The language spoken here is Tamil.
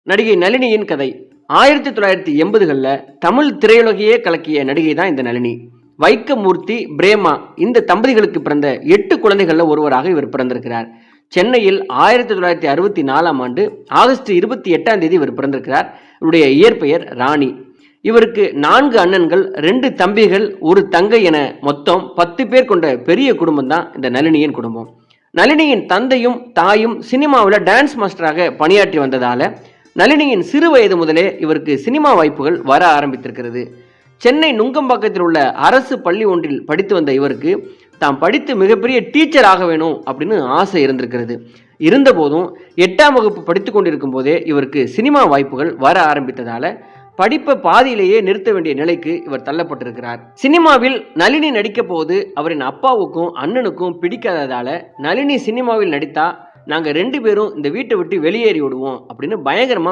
நடிகை நளினியின் கதை 1980களில் தமிழ் திரையுலகையே கலக்கிய நடிகை தான் இந்த நளினி. வைக்கமூர்த்தி, பிரேமா இந்த தம்பதிகளுக்கு பிறந்த 8 குழந்தைகளில் ஒருவராக இவர் பிறந்திருக்கிறார். சென்னையில் 1964ஆம் ஆண்டு ஆகஸ்ட் 28ஆம் தேதி இவர் பிறந்திருக்கிறார். இவருடைய இயற்பெயர் ராணி. இவருக்கு 4 அண்ணன்கள், 2 தம்பிகள், 1 தங்கை என மொத்தம் 10 பேர் கொண்ட பெரிய குடும்பம் தான் இந்த நளினியின் குடும்பம். நளினியின் தந்தையும் தாயும் சினிமாவில் டான்ஸ் மாஸ்டராக பணியாற்றி வந்ததால நளினியின் சிறு வயது முதலே இவருக்கு சினிமா வாய்ப்புகள் வர ஆரம்பித்திருக்கிறது. சென்னை நுங்கம்பாக்கத்தில் உள்ள அரசு பள்ளி ஒன்றில் படித்து வந்த இவருக்கு தாம் படித்து மிகப்பெரிய டீச்சர் ஆக வேணும் அப்படின்னு ஆசை இருந்திருக்கிறது. இருந்தபோதும் 8ஆம் வகுப்பு படித்து கொண்டிருக்கும் போதே இவருக்கு சினிமா வாய்ப்புகள் வர ஆரம்பித்ததால படிப்பை பாதியிலேயே நிறுத்த வேண்டிய நிலைக்கு இவர் தள்ளப்பட்டிருக்கிறார். சினிமாவில் நளினி நடிக்க போது அவரின் அப்பாவுக்கும் அண்ணனுக்கும் பிடிக்காததால நளினி சினிமாவில் நடித்தா நாங்கள் 2 பேரும் இந்த வீட்டை விட்டு வெளியேறி விடுவோம் அப்படின்னு பயங்கரமா